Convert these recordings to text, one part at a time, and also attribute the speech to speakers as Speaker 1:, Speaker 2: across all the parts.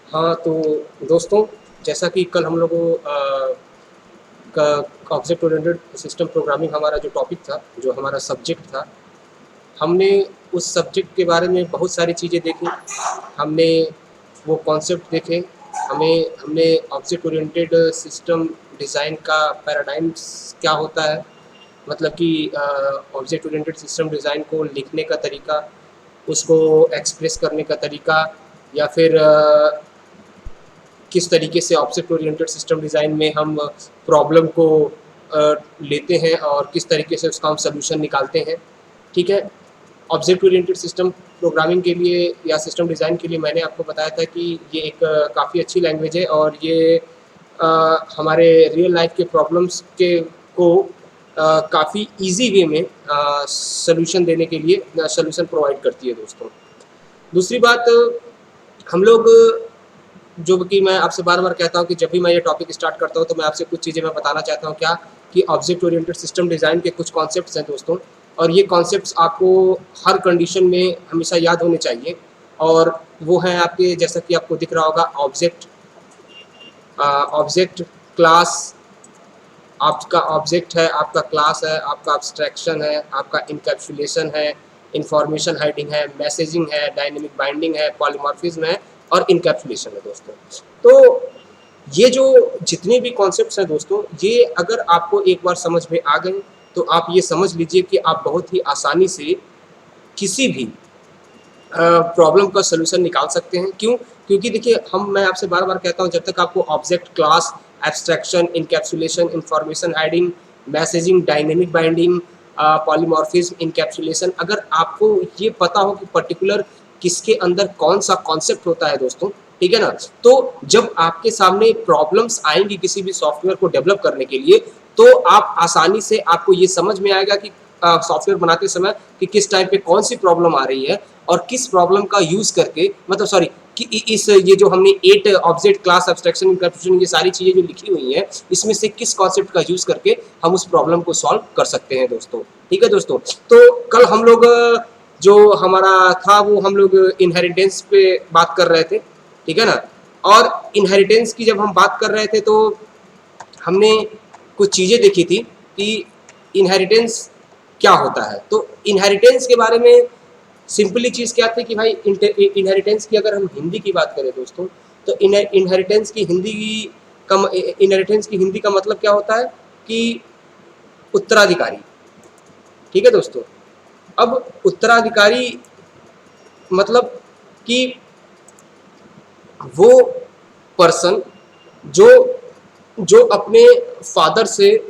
Speaker 1: हाँ, तो दोस्तों, जैसा कि कल हम लोगों का ऑब्जेक्ट ओरिएंटेड सिस्टम प्रोग्रामिंग हमारा जो टॉपिक था, जो हमारा सब्जेक्ट था, हमने उस सब्जेक्ट के बारे में बहुत सारी चीज़ें देखी। हमने वो कॉन्सेप्ट देखे। हमने ऑब्जेक्ट ओरिएंटेड सिस्टम डिज़ाइन का पैराडाइम्स क्या होता है, मतलब कि ऑब्जेक्ट ओरिएंटेड सिस्टम डिज़ाइन को लिखने का तरीका, उसको एक्सप्रेस करने का तरीका, या फिर किस तरीके से ऑब्जेक्ट ओरिएंटेड सिस्टम डिज़ाइन में हम प्रॉब्लम को लेते हैं और किस तरीके से उसका हम सोल्यूशन निकालते हैं। ठीक है। ऑब्जेक्ट ओरिएंटेड सिस्टम प्रोग्रामिंग के लिए या सिस्टम डिज़ाइन के लिए मैंने आपको बताया था कि ये एक काफ़ी अच्छी लैंग्वेज है और ये हमारे रियल लाइफ के प्रॉब्लम्स के को काफ़ी इजी वे में सोल्यूशन देने के लिए सोल्यूशन प्रोवाइड करती है दोस्तों। दूसरी बात, हम लोग, जो कि मैं आपसे बार-बार कहता हूँ कि जब भी मैं ये टॉपिक स्टार्ट करता हूँ तो मैं आपसे कुछ चीज़ें मैं बताना चाहता हूँ, क्या कि ऑब्जेक्ट ओरिएंटेड सिस्टम डिज़ाइन के कुछ कॉन्सेप्ट्स हैं दोस्तों, और ये कॉन्सेप्ट्स आपको हर कंडीशन में हमेशा याद होने चाहिए। और वो हैं आपके, जैसा कि आपको दिख रहा होगा, ऑब्जेक्ट क्लास, आपका ऑब्जेक्ट है, आपका क्लास है, आपका एब्स्ट्रैक्शन है, आपका इनकैप्सुलेशन है, इंफॉर्मेशन हाइडिंग है, मैसेजिंग है, डायनेमिक बाइंडिंग है, पॉलीमॉर्फिज्म है और इनकैप्सुलेशन है दोस्तों। तो ये जो जितने भी कॉन्सेप्ट्स हैं दोस्तों, ये अगर आपको एक बार समझ में आ गए तो आप ये समझ लीजिए कि आप बहुत ही आसानी से किसी भी प्रॉब्लम का सोल्यूशन निकाल सकते हैं। क्यों? क्योंकि देखिए, मैं आपसे बार बार कहता हूँ, जब तक आपको object class, abstraction, encapsulation, information hiding, messaging, dynamic binding, polymorphism, encapsulation, अगर आपको ये पता हो कि पर्टिकुलर किसके अंदर कौन सा कॉन्सेप्ट होता है दोस्तों, ठीक है ना, तो जब आपके सामने प्रॉब्लम्स आएंगी किसी भी सॉफ्टवेयर को डेवलप करने के लिए, तो आप आसानी से, आपको ये समझ में आएगा कि सॉफ्टवेयर बनाते समय कि किस टाइम पे कौन सी प्रॉब्लम आ रही है और किस प्रॉब्लम का यूज करके, मतलब सॉरी, कि इस ये जो हमने 8 ऑब्जेक्ट क्लास एब्स्ट्रैक्शन इंकैप्सुलेशन, ये सारी चीजें जो लिखी हुई हैं, इसमें से किस कॉन्सेप्ट का यूज करके हम उस प्रॉब्लम को सॉल्व कर सकते हैं दोस्तों। ठीक है दोस्तों। तो कल हम लोग जो हमारा था, वो हम लोग इनहेरिटेंस पे बात कर रहे थे, ठीक है ना। और इनहेरिटेंस की जब हम बात कर रहे थे तो हमने कुछ चीज़ें देखी थी कि इनहेरिटेंस क्या होता है। तो इनहेरिटेंस के बारे में सिंपली चीज़ क्या थी कि भाई, इनहेरिटेंस की अगर हम हिंदी की बात करें दोस्तों, तो इनहेरिटेंस की हिंदी का मतलब क्या होता है कि उत्तराधिकारी। ठीक है दोस्तों। अब उत्तराधिकारी मतलब कि वो पर्सन जो जो अपने फादर से,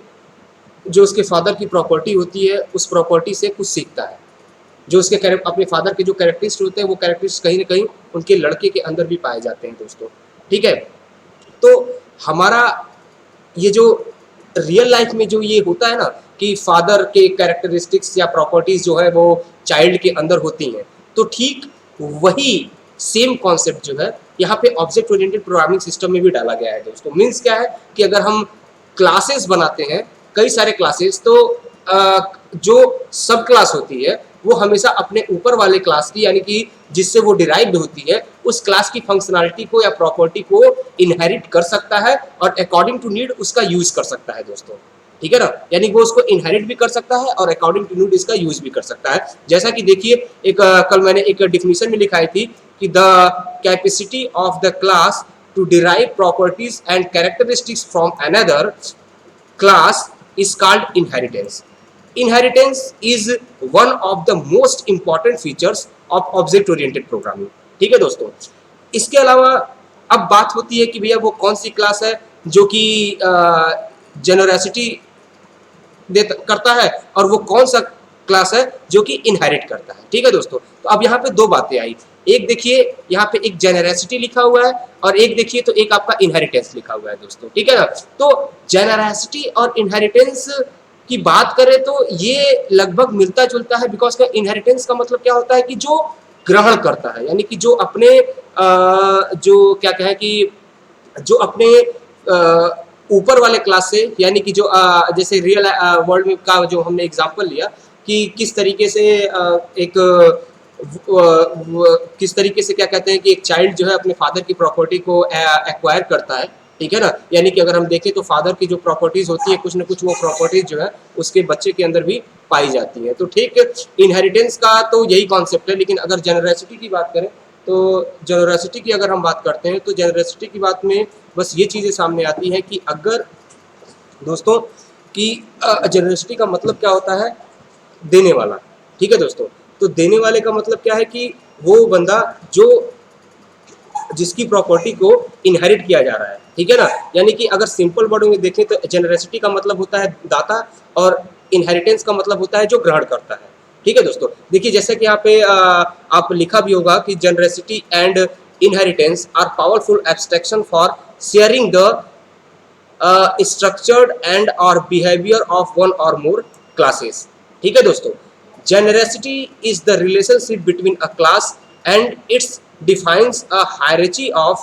Speaker 1: जो उसके फादर की प्रॉपर्टी होती है, उस प्रॉपर्टी से कुछ सीखता है। जो उसके अपने फादर के जो कैरेक्टरिस्ट होते हैं, वो कैरेक्टरिस्ट कहीं ना कहीं उनके लड़के के अंदर भी पाए जाते हैं दोस्तों। ठीक है। तो हमारा ये जो रियल लाइफ में जो ये होता है ना, कि फादर के कैरेक्टरिस्टिक्स या प्रॉपर्टीज जो है वो चाइल्ड के अंदर होती हैं, तो ठीक वही सेम कॉन्सेप्ट जो है यहाँ पे ऑब्जेक्ट ओरिएंटेड प्रोग्रामिंग सिस्टम में भी डाला गया है दोस्तों। मीन्स क्या है कि अगर हम क्लासेस बनाते हैं, कई सारे क्लासेस, तो जो सब क्लास होती है वो हमेशा अपने ऊपर वाले क्लास की, यानी कि जिससे वो डिराइव्ड होती है, उस क्लास की फंक्शनलिटी को या प्रॉपर्टी को इनहेरिट कर सकता है और अकॉर्डिंग टू नीड उसका यूज कर सकता है दोस्तों। ठीक है ना। यानी वो उसको इनहेरिट भी कर सकता है और अकॉर्डिंग टू नीड इसका यूज भी कर सकता है। जैसा कि देखिए, एक कल मैंने एक डिफिनीशन में लिखाई थी कि the capacity of the class to derive properties and characteristics from another class is called inheritance. Inheritance is one of the most important features of object oriented programming. ठीक है दोस्तों। इसके अलावा अब बात होती है कि भैया वो कौन सी क्लास है जो कि जेनोरेसिटी करता है, और वो कौन सा क्लास है जो कि इनहेरिट करता है। ठीक है दोस्तों। तो अब यहाँ पे दो बातें आई। एक देखिए, यहाँ पे एक जेनरेसिटी लिखा हुआ है, और एक देखिए तो एक आपका इनहेरिटेंस लिखा हुआ है दोस्तों। ठीक है ना। तो जेनरेसिटी और इनहेरिटेंस की बात करें तो ये लगभग मिलता जुलता है, बिकॉज का इनहेरिटेंस का मतलब क्या होता है कि जो ग्रहण करता है, यानी कि जो अपने जो क्या कहें कि जो अपने ऊपर वाले क्लास से, यानी कि जो जैसे रियल वर्ल्ड में का जो हमने एग्जांपल लिया कि किस तरीके से एक किस तरीके से क्या कहते हैं कि एक चाइल्ड जो है अपने फादर की प्रॉपर्टी को एक्वायर करता है, ठीक है ना। यानी कि अगर हम देखें तो फादर की जो प्रॉपर्टीज होती है कुछ ना कुछ वो प्रॉपर्टीज जो है उसके बच्चे के अंदर भी पाई जाती है। तो ठीक, इनहेरिटेंस का तो यही कॉन्सेप्ट है। लेकिन अगर जेनरेसिटी की बात करें तो जेनरेसिटी की अगर हम बात करते हैं तो जेनरेसिटी की बात में बस ये चीज़ें सामने आती हैं कि अगर दोस्तों कि जेनरेसिटी का मतलब क्या होता है, देने वाला, ठीक है दोस्तों। तो देने वाले का मतलब क्या है कि वो बंदा जो जिसकी प्रॉपर्टी को इनहेरिट किया जा रहा है, ठीक है ना। यानी कि अगर सिंपल वर्ड में देखें तो जेनरेसिटी का मतलब होता है दाता और इनहेरिटेंस का मतलब होता है जो ग्रहण करता है, ठीक है दोस्तों। देखिए जैसे कि यहाँ पे आप लिखा भी होगा कि genericity and inheritance are powerful abstraction for sharing the structured and or behaviour of one or more classes, ठीक है दोस्तों। Generosity is the relationship between a class and its defines a hierarchy of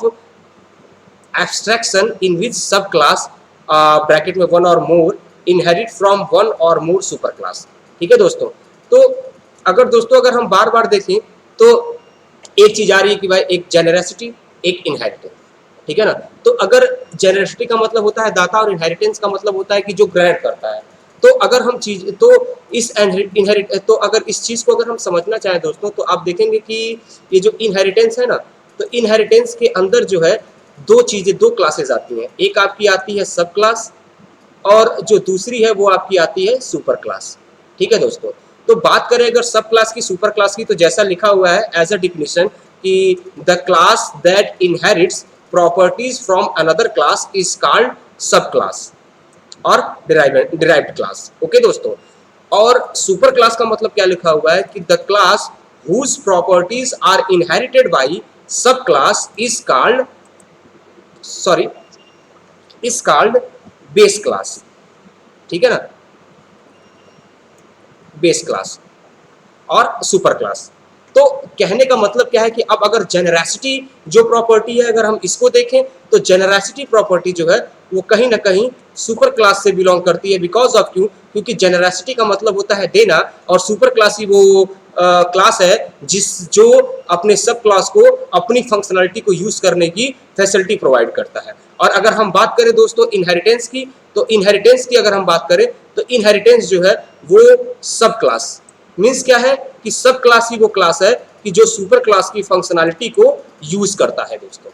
Speaker 1: abstraction in which subclass bracket में one or more inherit from one or more super class, ठीक है दोस्तों। तो अगर हम बार बार देखें तो एक चीज आ रही है कि भाई एक जेनरेसिटी एक इनहेरिटेंस, ठीक है ना। तो अगर जेनरेसिटी का मतलब होता है दाता और इनहेरिटेंस का मतलब होता है कि जो ग्रहण करता है। तो अगर हम चीज तो इस इनहेरिट तो अगर इस चीज को अगर हम समझना चाहें दोस्तों तो आप देखेंगे कि ये जो इनहेरिटेंस है ना, तो इनहेरिटेंस के अंदर जो है दो चीजें, दो क्लासेस आती हैं। एक आपकी आती है सब क्लास और जो दूसरी है वो आपकी आती है सुपर क्लास, ठीक है दोस्तों। तो बात करें अगर सब क्लास की सुपर क्लास की तो जैसा लिखा हुआ है एज अ डिफिनेशन कि the class that inherits properties from another class is called सब क्लास और डिराइव्ड क्लास, ओके दोस्तों। और सुपर क्लास का मतलब क्या लिखा हुआ है कि the class whose properties are inherited by sub class is called base class, ठीक है ना, बेस क्लास और सुपर क्लास। तो कहने का मतलब क्या है कि अब अगर जेनरेसिटी जो प्रॉपर्टी है अगर हम इसको देखें तो जेनरेसिटी प्रॉपर्टी जो है वो कहीं ना कहीं सुपर क्लास से बिलोंग करती है। बिकॉज ऑफ क्योंकि जेनरेसिटी का मतलब होता है देना और सुपर क्लास ही वो क्लास है जो अपने सब क्लास को अपनी फंक्शनलिटी को यूज करने की फैसिलिटी प्रोवाइड करता है। और अगर हम बात करें दोस्तों इनहेरिटेंस की, तो इनहेरिटेंस की अगर हम बात करें तो इनहेरिटेंस जो है वो सब क्लास मीन्स क्या है कि सब क्लास ही वो क्लास है कि जो सुपर क्लास की फंक्शनलिटी को यूज करता है दोस्तों,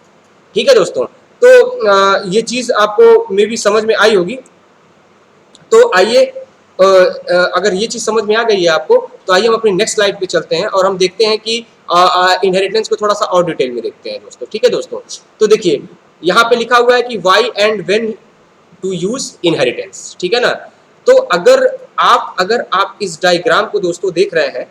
Speaker 1: ठीक है दोस्तों। तो ये चीज आपको मे भी समझ में आई होगी। तो आइए अगर ये चीज समझ में आ गई है आपको तो आइए हम अपनी नेक्स्ट स्लाइड पे चलते हैं और हम देखते हैं कि इनहेरिटेंस को थोड़ा सा और डिटेल में देखते हैं दोस्तों, ठीक है दोस्तों। तो देखिए यहाँ पे लिखा हुआ है कि why and when to use inheritance, ठीक है ना। तो अगर आप इस डायग्राम को दोस्तों देख रहे हैं,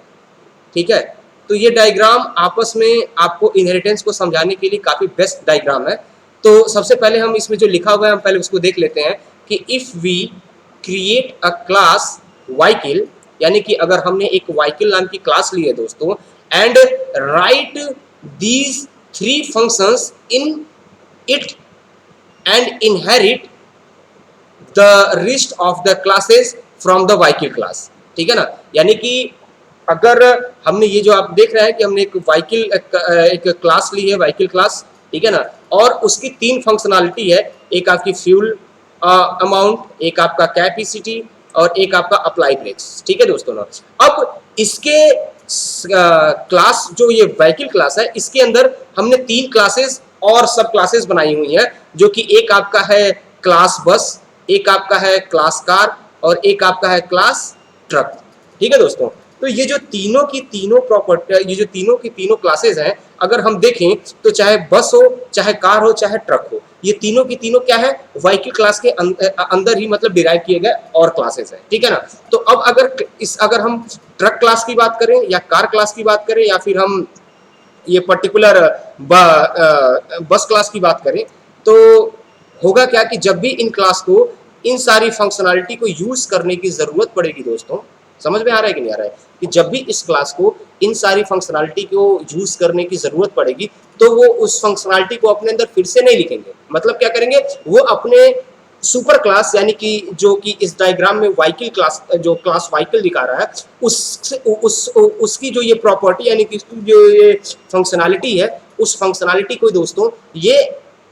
Speaker 1: ठीक है, तो ये डायग्राम आपस में आपको इनहेरिटेंस को समझाने के लिए काफी बेस्ट डायग्राम है। तो सबसे पहले हम इसमें जो लिखा हुआ है हम पहले उसको देख लेते हैं कि if we create a class vehicle, यानी कि अगर हमने एक वाइकिल नाम की क्लास ली है दोस्तों and write these three functions in it and inherit the rest of the classes from the vehicle class, ठीक है ना। यानी कि अगर हमने ये जो आप देख रहे हैं कि हमने एक क्लास ली है वाइकिल क्लास, ठीक है ना, और उसकी तीन फंक्शनलिटी है, एक आपकी फ्यूल अमाउंट, एक आपका कैपेसिटी और एक आपका अप्लाई ब्रेक्स, ठीक है दोस्तों ना। अब इसके क्लास जो ये व्हीकल क्लास है इसके अंदर हमने तीन क्लासेस और सब क्लासेस बनाई हुई हैं जो कि एक आपका है क्लास बस, एक आपका है क्लास कार और एक आपका है क्लास ट्रक, ठीक है दोस्तों। तो ये जो तीनों की तीनों प्रॉपर्टी, ये जो तीनों की तीनों क्लासेस हैं अगर हम देखें तो चाहे बस हो चाहे कार हो चाहे ट्रक हो, ये तीनों की तीनों क्या है व्हीकल क्लास के अंदर ही मतलब डिराइव किए गए और क्लासेस हैं, ठीक है ना। तो अब अगर हम ट्रक क्लास की बात करें या कार क्लास की बात करें या फिर हम ये पर्टिकुलर बस क्लास की बात करें तो होगा क्या कि जब भी इन क्लास को इन सारी फंक्शनलिटी को यूज करने की जरूरत पड़ेगी दोस्तों, समझ में आ रहा है कि नहीं आ रहा है कि जब भी इस क्लास को इन सारी फंक्शनलिटी को यूज करने की जरूरत पड़ेगी तो वो उस फंक्शनलिटी को अपने अंदर फिर से नहीं लिखेंगे। मतलब क्या करेंगे, वो अपने सुपर क्लास यानी कि जो कि इस डायग्राम में व्हीकल क्लास, जो क्लास व्हीकल दिखा रहा है, उसकी जो ये प्रॉपर्टी यानी कि उसकी जो ये फंक्शनैलिटी है, उस फंक्शनैलिटी को दोस्तों ये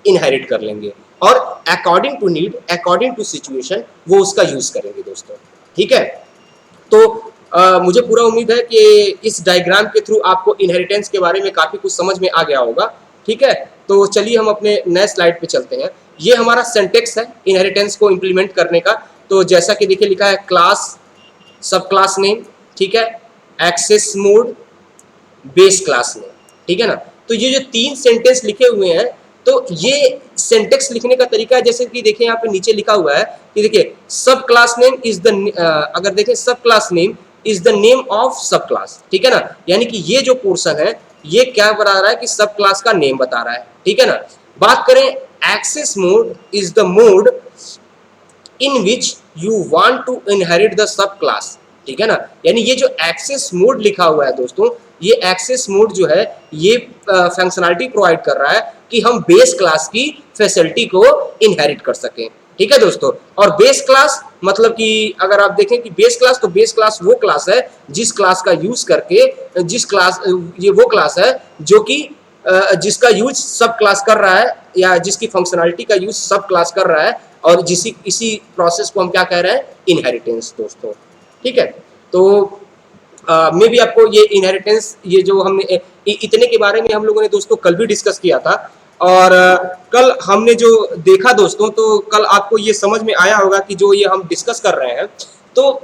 Speaker 1: इनहेरिट कर लेंगे और according to need, according to situation वो उसका यूज करेंगे दोस्तों। ठीक है, तो मुझे पूरा उम्मीद है कि इस डायग्राम के थ्रू आपको इनहेरिटेंस के बारे में काफ़ी कुछ समझ में आ गया होगा। ठीक है, तो चलिए हम अपने नए स्लाइड पे चलते हैं। ये हमारा सिंटेक्स है इनहेरिटेंस को इम्प्लीमेंट करने का। तो जैसा कि देखिए लिखा है क्लास, सब क्लास नेम, ठीक है, access mode, base class name, ठीक है ना। तो ये जो 3 सेंटेंस लिखे हुए हैं, तो ये सिंटेक्स लिखने का तरीका है। जैसे कि देखिए यहाँ पे नीचे लिखा हुआ है कि देखिए सब क्लास नेम इज द, अगर देखें सब class name is the name of सब क्लास, ठीक है ना। यानी कि ये जो पोर्शन है ये क्या बता रहा है कि सब क्लास का नेम बता रहा है, ठीक है ना। बात करें access mode is the mode in which you want to inherit the sub class, ठीक है ना। यानी ये जो एक्सेस मोड लिखा हुआ है दोस्तों, ये एक्सेस मोड जो है ये फंक्शनैलिटी प्रोवाइड कर रहा है कि हम बेस क्लास की फैसिलिटी को इनहेरिट कर सकें, ठीक है दोस्तों। और बेस क्लास मतलब कि अगर आप देखें कि बेस क्लास, तो बेस क्लास वो क्लास है जिस क्लास का यूज करके, जिस क्लास, ये वो क्लास है जो कि जिसका यूज सब क्लास कर रहा है या जिसकी फंक्शनैलिटी का यूज सब क्लास कर रहा है, और इसी प्रोसेस को हम क्या कह रहे हैं, इनहेरिटेंस दोस्तों। ठीक है, तो मैं भी आपको ये इनहेरिटेंस, ये जो हमने इतने के बारे में हम लोगों ने दोस्तों कल भी डिस्कस किया था। और कल हमने जो देखा दोस्तों, तो कल आपको ये समझ में आया होगा कि जो ये हम डिस्कस कर रहे हैं, तो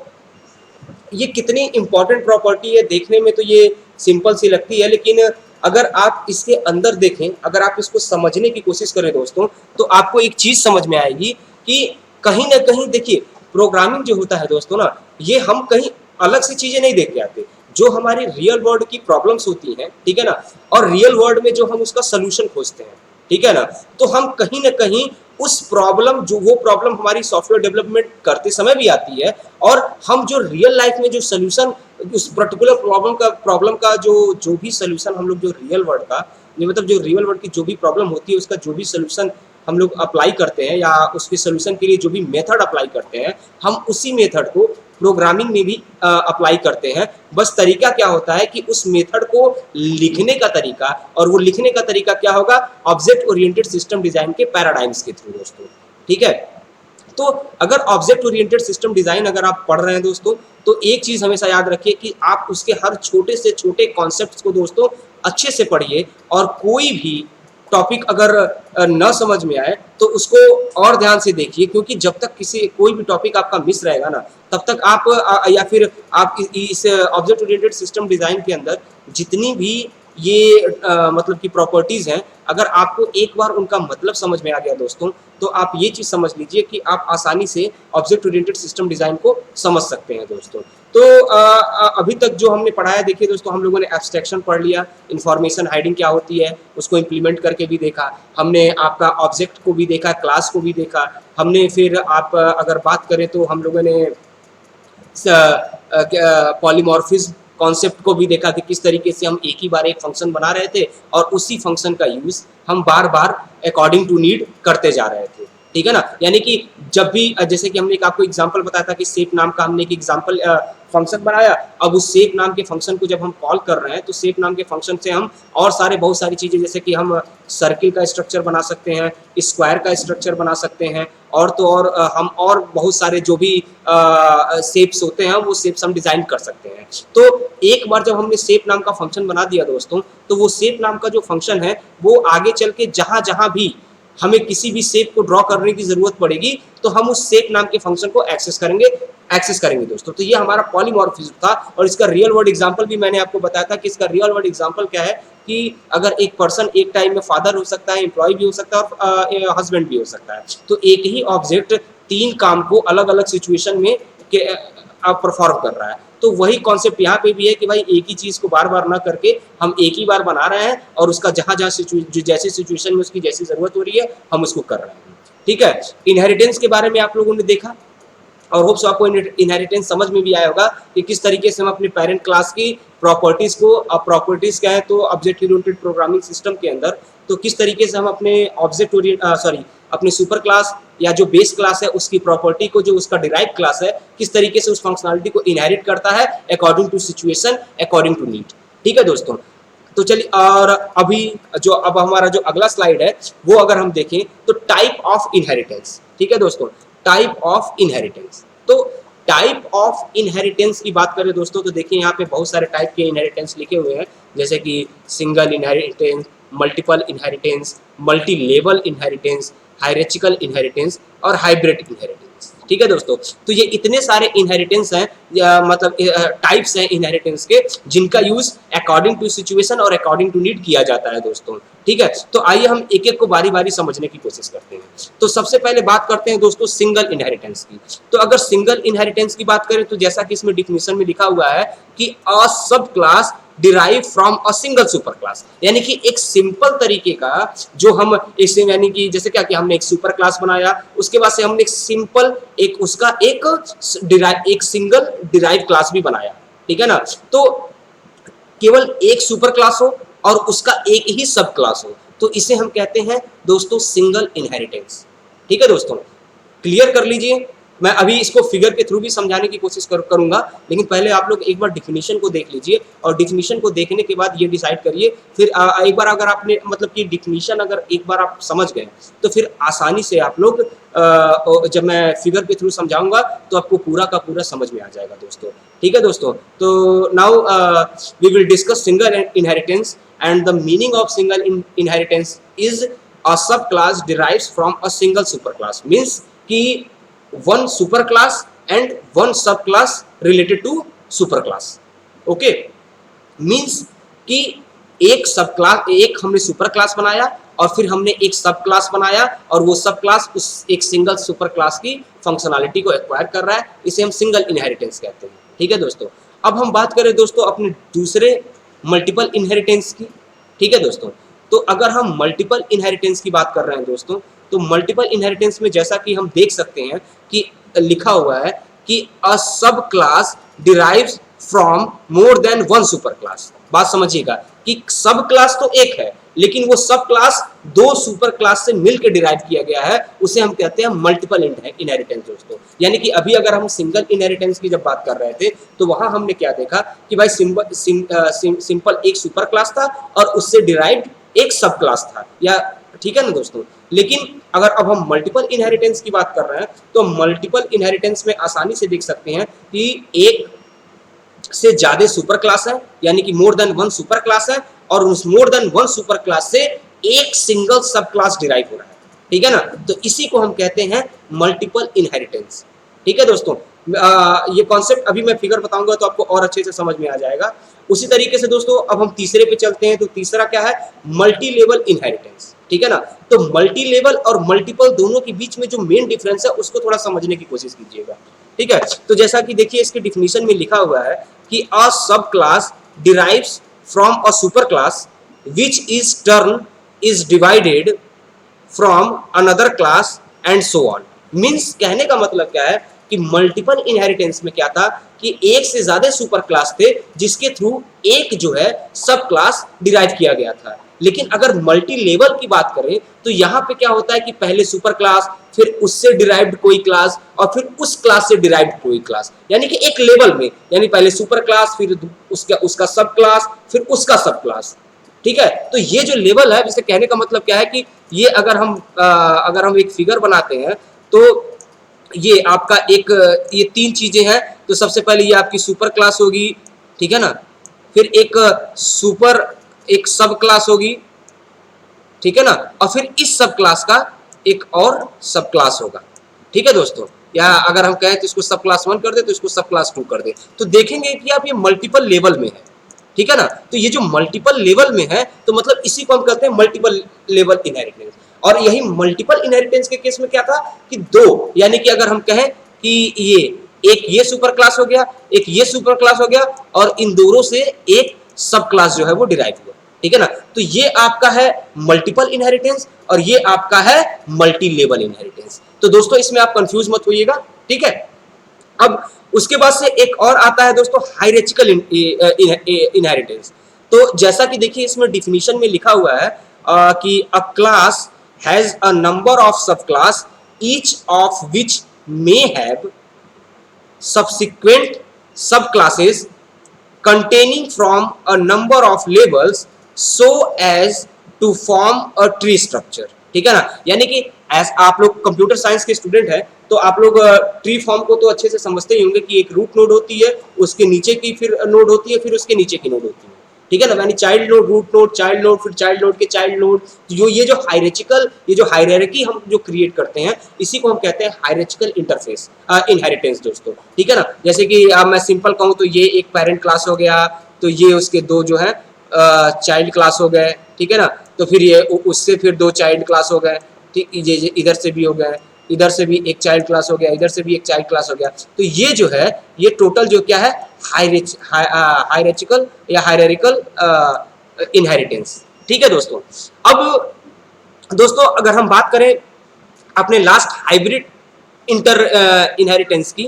Speaker 1: ये कितनी इंपॉर्टेंट प्रॉपर्टी है। देखने में तो ये सिंपल सी लगती है, लेकिन अगर आप इसके अंदर देखें, अगर आप इसको समझने की कोशिश करें दोस्तों, तो आपको एक चीज समझ में आएगी कि कहीं ना कहीं देखिए प्रोग्रामिंग जो होता है दोस्तों ना, ये हम कहीं अलग से चीजें नहीं देख के आते। जो हमारी रियल वर्ल्ड की प्रॉब्लम्स होती हैं, ठीक है ना, और रियल वर्ल्ड में जो हम उसका सोल्यूशन खोजते हैं, ठीक है ना, तो हम कहीं ना कहीं उस प्रॉब्लम, जो वो प्रॉब्लम हमारी सॉफ्टवेयर डेवलपमेंट करते समय भी आती है, और हम जो रियल लाइफ में जो सोल्यूशन उस पर्टिकुलर प्रॉब्लम का जो भी सोल्यूशन हम लोग जो रियल वर्ल्ड का, मतलब जो रियल वर्ल्ड की जो भी प्रॉब्लम होती है उसका जो भी सोल्यूशन हम लोग अप्लाई करते हैं, या उसके सोल्यूशन के लिए जो भी मेथड अप्लाई करते हैं, हम उसी मेथड को प्रोग्रामिंग में भी अप्लाई करते हैं। बस तरीका क्या होता है कि उस मेथड को लिखने का तरीका, और वो लिखने का तरीका क्या होगा, ऑब्जेक्ट ओरिएंटेड सिस्टम डिजाइन के पैराडाइम्स के थ्रू दोस्तों। ठीक है, तो अगर ऑब्जेक्ट ओरिएंटेड सिस्टम डिजाइन अगर आप पढ़ रहे हैं दोस्तों, तो एक चीज हमेशा याद रखिए कि आप उसके हर छोटे से छोटे कॉन्सेप्ट्स को दोस्तों अच्छे से पढ़िए, और कोई भी टॉपिक अगर न समझ में आए तो उसको और ध्यान से देखिए, क्योंकि जब तक कोई भी टॉपिक आपका मिस रहेगा ना, तब तक आप या फिर आप इस ऑब्जेक्ट ओरिएंटेड सिस्टम डिजाइन के अंदर जितनी भी ये मतलब की प्रॉपर्टीज हैं, अगर आपको एक बार उनका मतलब समझ में आ गया दोस्तों, तो आप ये चीज समझ लीजिए कि आप आसानी से ऑब्जेक्ट ओरिएंटेड सिस्टम डिजाइन को समझ सकते हैं दोस्तों। तो अभी तक जो हमने पढ़ाया, देखिए दोस्तों, हम लोगों ने एब्स्ट्रैक्शन पढ़ लिया, इन्फॉर्मेशन हाइडिंग क्या होती है उसको इम्प्लीमेंट करके भी देखा, हमने आपका ऑब्जेक्ट को भी देखा, क्लास को भी देखा हमने। फिर आप अगर बात करें तो हम लोगों ने पॉलीमॉर्फिज्म कॉन्सेप्ट को भी देखा कि किस तरीके से हम एक ही बार एक फंक्शन बना रहे थे और उसी फंक्शन का यूज हम बार बार अकॉर्डिंग टू नीड करते जा रहे थे, ठीक है ना। यानी कि जब भी, जैसे कि हमने एक आपको एग्जांपल बताया था कि सेप नाम का हमने एक एग्जांपल फंक्शन बनाया, अब उस सेप नाम के फंक्शन को जब हम कॉल कर रहे हैं, तो सेप नाम के फंक्शन से हम और बहुत सारी चीजें, जैसे कि हम सर्किल का स्ट्रक्चर बना सकते हैं, स्क्वायर का स्ट्रक्चर बना सकते हैं, और तो और हम और बहुत सारे जो भी शेप्स होते हैं वो शेप्स हम डिजाइन कर सकते हैं। तो एक बार जब हमने शेप नाम का फंक्शन बना दिया दोस्तों, तो वो शेप नाम का जो फंक्शन है वो आगे चल के जहां जहां भी हमें किसी भी शेप को ड्रॉ करने की जरूरत पड़ेगी, तो हम उस शेप नाम के फंक्शन को एक्सेस करेंगे दोस्तों। तो ये हमारा पॉलीमॉर्फिज्म था, और इसका रियल वर्ल्ड एग्जांपल भी मैंने आपको बताया था कि इसका रियल वर्ल्ड एग्जांपल क्या है, कि अगर एक पर्सन एक टाइम में फादर हो सकता है, एम्प्लॉय भी हो सकता है, और हस्बैंड भी हो सकता है, तो एक ही ऑब्जेक्ट 3 काम को अलग अलग सिचुएशन में परफॉर्म कर रहा है। तो वही कॉन्सेप्ट यहाँ पे भी है कि भाई एक ही चीज को बार बार ना करके हम एक ही बार बना रहे हैं, और उसका जहां जैसी सिचुएशन में उसकी जैसी जरूरत हो रही है हम उसको कर रहे हैं, ठीक है। इनहेरिटेंस के बारे में आप लोगों ने देखा, और होप्स आपको इनहेरिटेंस समझ में भी आया होगा कि किस तरीके से हम अपने पेरेंट क्लास की प्रॉपर्टीज को, अब प्रॉपर्टीज क्या है तो ऑब्जेक्ट ओरिएंटेड प्रोग्रामिंग सिस्टम के अंदर, तो किस तरीके से हम अपने अपने सुपर क्लास या जो बेस क्लास है उसकी प्रॉपर्टी को जो उसका डिराइव क्लास है किस तरीके से उस फंक्शनलिटी को इनहेरिट करता है according to situation, according to need. ठीक है दोस्तों, तो चलिए और अभी जो अब हमारा जो अगला स्लाइड है वो अगर हम देखें तो टाइप ऑफ इनहेरिटेंस। ठीक है दोस्तों, टाइप ऑफ इनहेरिटेंस। तो टाइप ऑफ इनहेरिटेंस की बात करें दोस्तों तो देखिए यहाँ पे बहुत सारे टाइप के इनहेरिटेंस लिखे हुए हैं, जैसे कि single inheritance, multiple inheritance, multi level inheritance, hierarchical inheritance और हाइब्रिड इनहेरिटेंस। ठीक है दोस्तों, तो ये इतने सारे इनहेरिटेंस हैं मतलब टाइप्स हैं इनहेरिटेंस के जिनका यूज अकॉर्डिंग टू सिचुएशन और अकॉर्डिंग टू नीड किया जाता है दोस्तों। ठीक है, तो आइए हम एक एक को बारी बारी समझने की कोशिश करते हैं। तो सबसे पहले बात करते हैं दोस्तों सिंगल इनहेरिटेंस की। तो अगर सिंगल इनहेरिटेंस की बात करें तो जैसा कि इसमें डिफिनीशन में लिखा हुआ है कि अ sub class derive from a single super class, यानी कि एक सिंपल तरीके का जो हम इसे यानी कि जैसे क्या कि हमने एक सुपर क्लास बनाया, उसके बाद से हमने एक सिंपल एक उसका एक सिंगल डिराइव क्लास भी बनाया। ठीक है ना, तो केवल एक सुपर क्लास हो और उसका एक ही सब क्लास हो तो इसे हम कहते हैं दोस्तों सिंगल इनहेरिटेंस। ठीक है दोस्तों, क्लियर कर लीजिए। मैं अभी इसको फिगर के थ्रू भी समझाने की कोशिश करूंगा, लेकिन पहले आप लोग एक बार डिफिनीशन को देख लीजिए और डिफिनीशन को देखने के बाद ये डिसाइड करिए। फिर एक बार अगर आपने मतलब कि डिफिनीशन अगर एक बार आप समझ गए तो फिर आसानी से आप लोग जब मैं फिगर के थ्रू समझाऊंगा तो आपको पूरा का पूरा समझ में आ जाएगा दोस्तों। ठीक है दोस्तों, तो now we will discuss single inheritance and the meaning of single inheritance is a sub class derives from a single super class, means कि one super class and one subclass related to super class. Okay, means कि एक सब class, एक हमने super class बनाया और फिर हमने एक सब क्लास बनाया और वो सब क्लास उस एक सिंगल सुपर क्लास की फंक्शनलिटी को एक्वायर कर रहा है, इसे हम सिंगल इनहेरिटेंस कहते हैं। ठीक है दोस्तों, अब हम बात करें दोस्तों अपने दूसरे मल्टीपल इनहेरिटेंस की। ठीक है दोस्तों, तो अगर हम मल्टीपल इनहेरिटेंस की बात कर रहे हैं दोस्तों तो मल्टीपल इनहेरिटेंस में जैसा कि हम देख सकते हैं कि लिखा हुआ है कि अ sub class derives from more than one super class. बात समझिएगा कि सब क्लास तो एक है लेकिन वो सब क्लास दो सुपर क्लास से मिलकर डिराइव किया गया है, उसे हम कहते हैं मल्टीपल इनहेरिटेंस दोस्तों। यानी कि अभी अगर हम सिंगल इनहेरिटेंस की जब बात कर रहे थे तो वहां हमने क्या देखा कि भाई सिंपल एक सुपर क्लास था और उससे डिराइव्ड एक सब क्लास था या ठीक है ना दोस्तों। लेकिन अगर अब हम मल्टीपल इनहेरिटेंस की बात कर रहे हैं तो मल्टीपल इनहेरिटेंस में आसानी से देख सकते हैं कि एक से ज्यादा सुपर क्लास है, यानी कि more than one super class है और उस more than one super class से एक सिंगल सब क्लास डिराइव हो रहा है। ठीक है ना, तो इसी को हम कहते हैं मल्टीपल इनहेरिटेंस। ठीक है दोस्तों, ये कॉन्सेप्ट अभी मैं फिगर बताऊंगा तो आपको और अच्छे से समझ में आ जाएगा। उसी तरीके से दोस्तों अब हम तीसरे पे चलते हैं, तो तीसरा क्या है, मल्टी लेवल इनहेरिटेंस। ठीक है ना, तो मल्टी लेवल और मल्टीपल दोनों के बीच में जो मेन डिफरेंस है उसको थोड़ा समझने की कोशिश कीजिएगा। ठीक है, तो जैसा कि देखिए इसके डिफिनीशन में लिखा हुआ है कि अ sub class derives from a super class which is turn is divided from another class and so on. Means कहने का मतलब क्या है कि मल्टीपल इनहेरिटेंस में क्या था कि एक से ज्यादा सुपर क्लास थे जिसके थ्रू एक जो है सब क्लास डिराइव किया गया था। लेकिन अगर मल्टी लेवल की बात करें तो यहाँ पे क्या होता है कि पहले सुपर क्लास, फिर उससे डिराइव्ड कोई क्लास और फिर उस क्लास से डिराइव्ड कोई क्लास, यानी कि एक लेवल में, यानी पहले सुपर क्लास, फिर उसका सब क्लास, फिर उसका सब क्लास। ठीक है, तो ये जो लेवल है, जिसे कहने का मतलब क्या है कि ये अगर हम एक फिगर बनाते हैं तो ये आपका ये तीन चीजें हैं। तो सबसे पहले ये आपकी सुपर क्लास होगी, ठीक है ना, फिर एक सब क्लास होगी, ठीक है ना, और फिर इस सब क्लास का एक और सब क्लास होगा। ठीक है दोस्तों, या अगर हम कहें तो इसको सब क्लास 1 कर दे तो इसको सब क्लास 2 कर दे, तो देखेंगे कि आप ये मल्टीपल लेवल में है। ठीक है ना, तो ये जो मल्टीपल लेवल में है तो मतलब इसी को हम कहते हैं मल्टीपल लेवल इनहेरिटेंस। और यही मल्टीपल इनहेरिटेंस के केस में क्या था कि दो, यानी कि अगर हम कहें कि ये सुपर क्लास हो गया, एक ये सुपर क्लास हो गया और इन दोनों से एक सब क्लास जो है वो डिराइव हुआ। ठीक है ना, तो ये आपका है मल्टीपल इनहेरिटेंस और ये आपका है मल्टी लेवल इनहेरिटेंस। तो दोस्तों इसमें आप कंफ्यूज मत होइएगा। ठीक है, अब उसके बाद से एक और आता है दोस्तों हायरार्चिकल इनहेरिटेंस। तो जैसा कि देखिए इसमें डिफिनीशन में लिखा हुआ है कि अ class has a number of सब class each of which may have subsequent subclasses containing from a number of labels so as to form a tree structure। ठीक है ना, यानी कि आप लोग कंप्यूटर साइंस के स्टूडेंट हैं तो आप लोग ट्री फॉर्म को तो अच्छे से समझते ही होंगे कि एक रूट नोड होती है, उसके नीचे की फिर नोड होती है, फिर उसके नीचे की नोड होती है। ठीक है ना, यानी child node, root node, child node, फिर चाइल्ड नोड के चाइल्ड नोड। जो ये जो हायरार्चिकल, ये जो हायरार्की हम जो क्रिएट करते हैं, इसी को हम कहते हैं हायरार्चिकल इंटरफेस इनहेरिटेंस दोस्तों। ठीक है ना, जैसे कि मैं सिंपल कहूँ तो ये एक पेरेंट क्लास हो गया, तो ये उसके दो जो है चाइल्ड क्लास हो गए। ठीक है ना, तो फिर ये उससे फिर दो चाइल्ड क्लास हो गए। ठीक, ये इधर से भी हो गए, इधर से भी एक चाइल्ड क्लास हो गया, इधर से भी एक चाइल्ड क्लास हो गया। तो ये जो है ये टोटल जो क्या है हायरार्चिकल या हायरार्किकल इनहेरिटेंस। ठीक है दोस्तों। अब दोस्तों अगर हम बात करें अपने लास्ट हाइब्रिड इंटर इनहेरिटेंस की,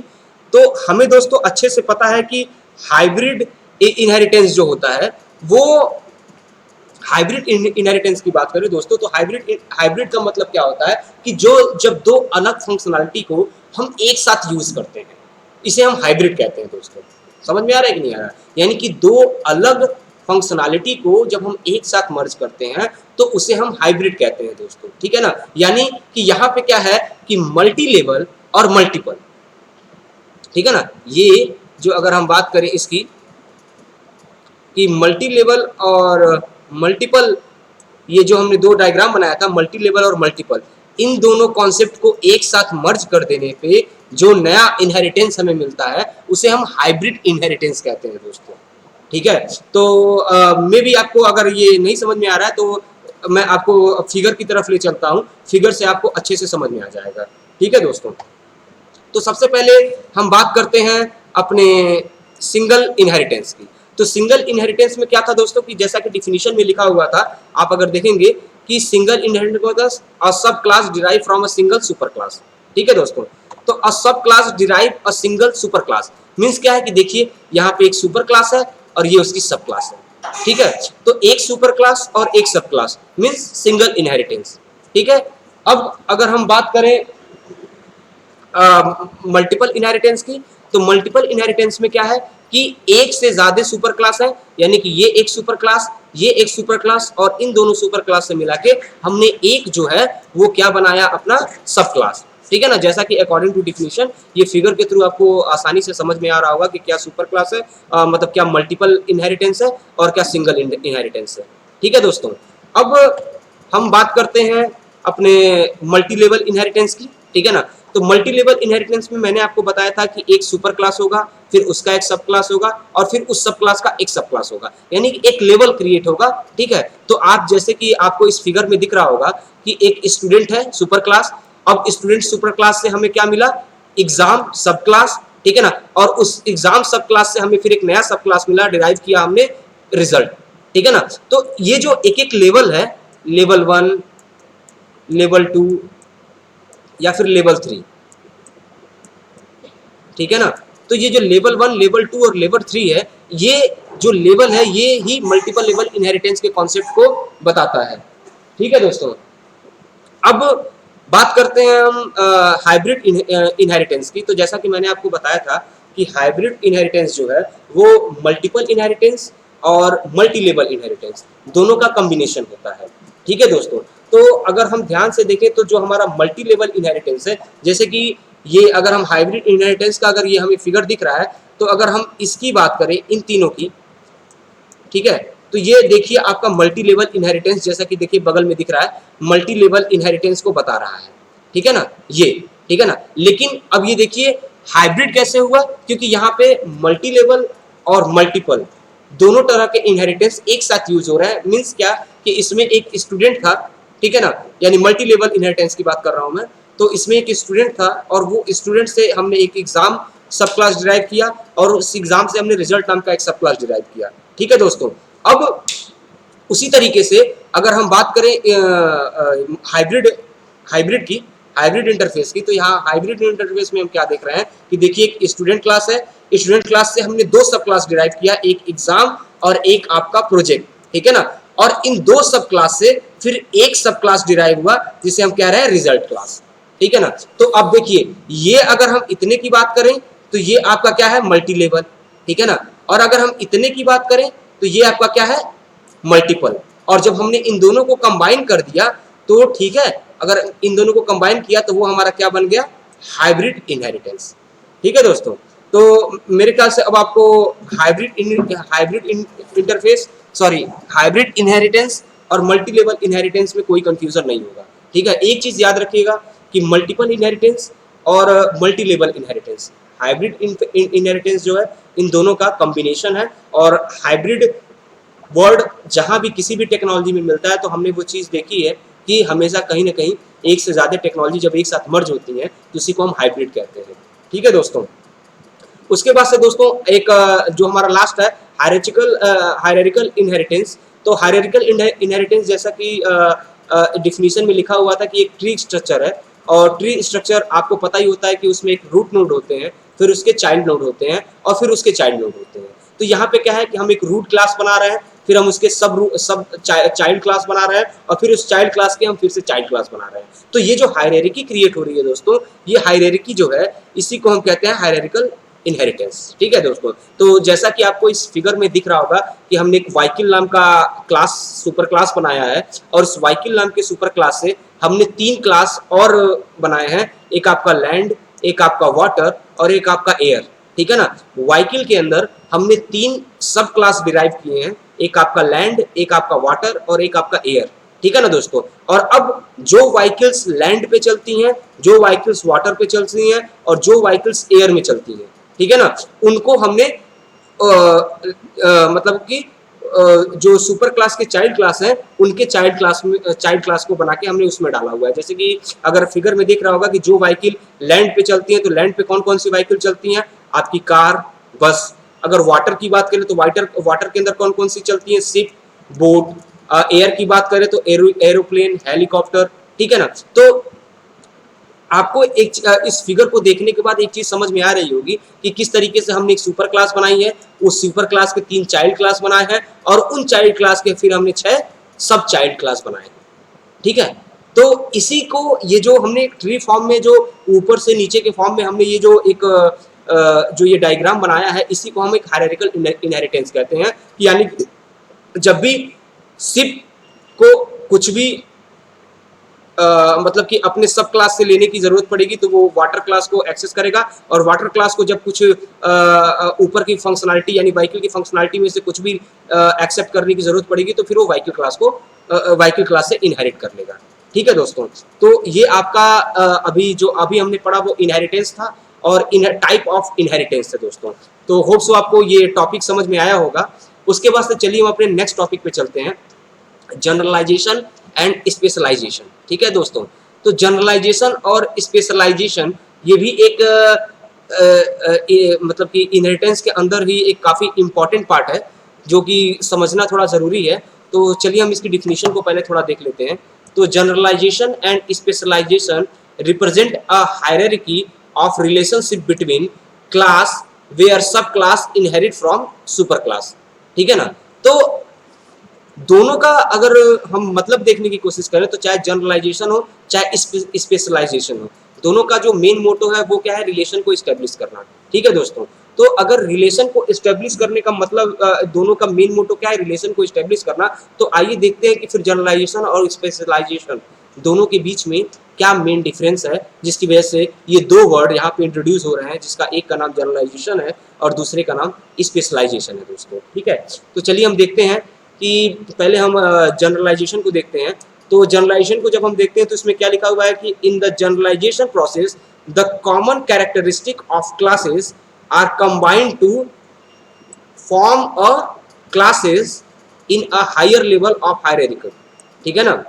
Speaker 1: तो हमें दोस्तों अच्छे से पता है कि हाइब्रिड इनहेरिटेंस जो होता है वो हाइब्रिड इनहेरिटेंस की बात करें दोस्तों, तो हाइब्रिड का मतलब क्या होता है कि जब दो अलग फंक्शनैलिटी को हम एक साथ यूज करते हैं, इसे हम हाइब्रिड कहते हैं दोस्तों। समझ में आ रहा है कि नहीं आ रहा है? यानी कि दो अलग फंक्शनैलिटी को जब हम एक साथ मर्ज करते हैं तो उसे हम हाइब्रिड कहते हैं दोस्तों। ठीक है ना, यानी कि यहाँ पे क्या है कि मल्टी लेवल और मल्टीपल। ठीक है ना, ये जो अगर हम बात करें इसकी कि मल्टी लेवल और मल्टीपल, ये जो हमने दो डायग्राम बनाया था मल्टी लेवल और मल्टीपल, इन दोनों कॉन्सेप्ट को एक साथ मर्ज कर देने पे जो नया इनहेरिटेंस हमें मिलता है उसे हम हाइब्रिड इनहेरिटेंस कहते हैं दोस्तों। ठीक है, तो मे भी आपको अगर ये नहीं समझ में आ रहा है तो मैं आपको फिगर की तरफ ले चलता हूँ, फिगर से आपको अच्छे से समझ में आ जाएगा। ठीक है दोस्तों, तो सबसे पहले हम बात करते हैं अपने सिंगल इनहेरिटेंस की। तो सिंगल इनहेरिटेंस में क्या था दोस्तों कि जैसा कि डिफिनीशन में लिखा हुआ था, आप अगर देखेंगे कि single inheritance a sub class derive from a single super class. ठीक है दोस्तों, तो अ सब क्लास डिराइव अ सिंगल सुपर क्लास मीन्स क्या है कि देखिए यहाँ पे एक सुपर क्लास है और ये उसकी सब क्लास है। ठीक है, तो एक सुपर क्लास और एक सब क्लास मीन्स सिंगल इनहेरिटेंस। ठीक है, अब अगर हम बात करें मल्टीपल इनहेरिटेंस की, तो मल्टीपल इनहेरिटेंस में क्या है कि एक से ज्यादा सुपर क्लास है, यानी कि ये एक सुपर क्लास, ये एक सुपर क्लास, और इन दोनों सुपर क्लास से मिला के हमने एक जो है वो क्या बनाया, अपना सब क्लास। ठीक है ना, जैसा कि अकॉर्डिंग टू डिफिनीशन ये फिगर के थ्रू आपको आसानी से समझ में आ रहा होगा कि क्या सुपर क्लास है, मतलब क्या मल्टीपल इनहेरिटेंस है और क्या सिंगल इनहेरिटेंस है। ठीक है दोस्तों, अब हम बात करते हैं अपने मल्टी लेवल इनहेरिटेंस की। ठीक है ना, तो मल्टी लेवल इनहेरिटेंस में मैंने आपको बताया था कि एक सुपर क्लास होगा, फिर उसका एक सब क्लास होगा, और फिर उस सब क्लास का एक सब क्लास होगा, यानी कि एक लेवल क्रिएट होगा। ठीक है, तो आप जैसे कि आपको इस फिगर में दिख रहा होगा कि एक स्टूडेंट है सुपर क्लास। अब स्टूडेंट सुपर क्लास से हमें क्या मिला, एग्जाम सब क्लास। ठीक है ना, और उस एग्जाम सब क्लास से हमें फिर एक नया सब क्लास मिला, डिराइव किया हमने रिजल्ट। ठीक है ना, तो ये जो एक एक लेवल है, लेवल 1, लेवल 2 या फिर लेवल 3। ठीक है ना, तो ये जो लेवल 1, लेवल 2 और लेवल 3 है, ये जो लेवल है ये ही मल्टीपल लेवल इनहेरिटेंस के कॉन्सेप्ट को बताता है। ठीक है दोस्तों, अब बात करते हैं हम हाइब्रिड इनहेरिटेंस की। तो जैसा कि मैंने आपको बताया था कि हाइब्रिड इनहेरिटेंस जो है वो मल्टीपल इनहेरिटेंस और मल्टी लेवल इनहेरिटेंस दोनों का कॉम्बिनेशन होता है। ठीक है दोस्तों, तो अगर हम ध्यान से देखें तो जो हमारा मल्टी लेवल इनहेरिटेंस है, जैसे कि ये अगर हम हाइब्रिड इनहेरिटेंस का अगर ये हमें फिगर दिख रहा है, तो अगर हम इसकी बात करें इन तीनों की, ठीक है, तो ये देखिए आपका मल्टी लेवल इनहेरिटेंस, जैसा कि देखिए बगल में दिख रहा है, मल्टी लेवल इनहेरिटेंस को बता रहा है। ठीक है ना, ये ठीक है ना, लेकिन अब ये देखिए हाइब्रिड कैसे हुआ, क्योंकि यहाँ पे मल्टी लेवल और मल्टीपल दोनों तरह के इनहेरिटेंस एक साथ यूज हो रहा है। मीन्स क्या कि इसमें एक स्टूडेंट था, ठीक है ना, यानी मल्टी लेवल इनहेरिटेंस की बात कर रहा हूं मैं, तो इसमें एक स्टूडेंट था और वो स्टूडेंट से हमने एक एग्जाम सब क्लास डिराइव किया और उस एग्जाम से हमने रिजल्ट नाम का एक सब क्लास डिराइव किया। ठीक है दोस्तों, अब उसी तरीके से अगर हम बात करें हाइब्रिड की, हाइब्रिड इंटरफेस की, तो यहाँ हाइब्रिड इंटरफेस में हम क्या देख रहे हैं कि देखिए एक स्टूडेंट क्लास है, स्टूडेंट क्लास से हमने दो सब क्लास डिराइव किया, एक एग्जाम और एक आपका प्रोजेक्ट। ठीक है ना, और इन दो सब क्लास से फिर एक सब क्लास डिराइव हुआ जिसे हम कह रहे हैं रिजल्ट क्लास। ठीक है ना। तो अब देखिए, ये अगर हम इतने की बात करें तो ये आपका क्या है, मल्टी लेवल, ठीक है ना। और अगर हम इतने की बात करें तो ये आपका क्या है, मल्टीपल। और जब हमने इन दोनों को कंबाइन कर दिया तो ठीक है, अगर इन दोनों को कंबाइन किया तो वो हमारा क्या बन गया, हाइब्रिड इनहेरिटेंस। ठीक है दोस्तों, तो मेरे ख्याल से अब आपको hybrid interface, sorry, hybrid inheritance और मल्टी लेवल इनहेरिटेंस में कोई कंफ्यूजन नहीं होगा। ठीक है, एक चीज याद रखिएगा कि मल्टीपल इनहेरिटेंस और multi level inheritance, hybrid inheritance जो है इन दोनों का कॉम्बिनेशन है। और हाइब्रिड वर्ड जहां भी किसी भी टेक्नोलॉजी में मिलता है तो हमने वो चीज़ देखी है कि हमेशा कहीं ना कहीं एक से ज़्यादा टेक्नोलॉजी जब एक साथ मर्ज होती है तो उसी को हम हाइब्रिड कहते हैं। ठीक है दोस्तों, उसके बाद से दोस्तों एक जो हमारा लास्ट है, हायरार्किकल इनहेरिटेंस। तो हायरार्किकल इनहेरिटेंस जैसा कि डिफिनीशन में लिखा हुआ था कि एक ट्री स्ट्रक्चर है, और ट्री स्ट्रक्चर आपको पता ही होता है कि उसमें एक रूट नोड होते हैं, फिर उसके चाइल्ड नोड होते हैं, और फिर उसके चाइल्ड नोड होते हैं। तो यहाँ पे क्या है कि हम एक रूट क्लास बना रहे हैं, फिर हम उसके सब चाइल्ड क्लास बना रहे हैं, और फिर उस चाइल्ड क्लास के हम फिर से चाइल्ड क्लास बना रहे हैं। तो ये जो हायरार्की क्रिएट हो रही है दोस्तों, ये हायरार्की जो है इसी को हम कहते हैं हायरार्किकल इनहेरिटेंस। ठीक है दोस्तों, तो जैसा कि आपको इस फिगर में दिख रहा होगा कि हमने एक वाइकिल नाम का क्लास, सुपर क्लास बनाया है, और उस वाइकिल नाम के सुपर क्लास से हमने 3 क्लास और बनाए हैं, एक आपका लैंड, एक आपका वाटर, और एक आपका एयर। ठीक है ना, वाइकिल के अंदर हमने 3 सब क्लास डिराइव किए हैं, एक आपका लैंड, एक आपका वाटर, और एक आपका एयर। ठीक है ना दोस्तों, और अब जो व्हीकल्स लैंड पे चलती हैं, जो व्हीकल्स वाटर पे चलती हैं, और जो व्हीकल्स एयर में चलती हैं, ठीक है ना, उनको हमने मतलब कि जो सुपर क्लास के चाइल्ड क्लास हैं उनके चाइल्ड क्लास को बना के हमने उसमें डाला हुआ है। जैसे कि अगर फिगर में दिख रहा होगा कि जो व्हीकल लैंड पे चलती हैं, तो लैंड पे कौन कौन सी व्हीकल चलती हैं, आपकी कार, बस। अगर वाटर की बात करें तो वाटर के अंदर कौन कौन सी चलती हैं, शिप, बोट। एयर की बात करें तो एरोप्लेन, हेलीकॉप्टर। ठीक है ना, तो आपको इस फिगर को देखने के बाद एक चीज समझ में आ रही होगी कि किस तरीके से हमने एक सुपर क्लास बनाई है, उस सुपर क्लास के 3 चाइल्ड क्लास बनाए हैं, और उन चाइल्ड क्लास के फिर हमने 6 सब चाइल्ड क्लास बनाए हैं। ठीक है, तो इसी को, ये जो हमने एक ट्री फॉर्म में, जो ऊपर से नीचे के फॉर्म में हमने ये जो एक जो ये डायग्राम बनाया है, इसी को हम एक हायरार्किकल इनहेरिटेंस कहते हैं। यानी जब भी शिप को कुछ भी मतलब कि अपने सब क्लास से लेने की जरूरत पड़ेगी तो वो वाटर क्लास को एक्सेस करेगा, और वाटर क्लास को जब कुछ ऊपर की फंक्शनलिटी यानी व्हीकल की फंक्शनलिटी में से कुछ भी एक्सेप्ट करने की जरूरत पड़ेगी तो फिर वो व्हीकल क्लास से इनहेरिट कर लेगा। ठीक है दोस्तों, तो ये आपका अभी हमने पढ़ा वो इनहेरिटेंस था, और टाइप ऑफ इनहेरिटेंस थे दोस्तों। तो होप सो आपको ये टॉपिक समझ में आया होगा। उसके बाद से चलिए हम अपने नेक्स्ट टॉपिक पे चलते हैं, जनरलाइजेशन एंड स्पेशलाइजेशन। ठीक है दोस्तों, तो जनरलाइजेशन और स्पेशलाइजेशन ये भी एक मतलब कि इनहेरिटेंस के अंदर ही एक काफ़ी इंपॉर्टेंट पार्ट है, जो कि समझना थोड़ा ज़रूरी है। तो चलिए हम इसकी डिफिनीशन को पहले थोड़ा देख लेते हैं। तो generalisation and specialisation represent a hierarchy of relationship between class where sub class inherit from super class. ठीक है ना, तो दोनों का अगर हम मतलब देखने की कोशिश करें तो चाहे जनरलाइजेशन हो चाहे स्पेशलाइजेशन हो, दोनों का जो मेन मोटो है वो क्या है, रिलेशन को इस्टेब्लिश करना। ठीक है दोस्तों, तो अगर रिलेशन को इस्टेब्लिश करने का मतलब दोनों का मेन मोटो क्या है, रिलेशन को इस्टेब्लिश करना, तो आइए देखते हैं कि फिर जनरलाइजेशन और स्पेशलाइजेशन दोनों के बीच में क्या मेन डिफरेंस है, जिसकी वजह से ये 2 वर्ड यहाँ पे इंट्रोड्यूस हो रहे हैं, जिसका एक का नाम जनरलाइजेशन है और दूसरे का नाम स्पेशलाइजेशन है दोस्तों। ठीक है, तो चलिए हम देखते हैं कि पहले हम जनरलाइजेशन को देखते हैं। तो जनरलाइजेशन को जब हम देखते हैं तो इसमें क्या लिखा हुआ है कि in the generalization process the common characteristic of classes are combined to form a classes in a higher level of hierarchy. ठीक है ना,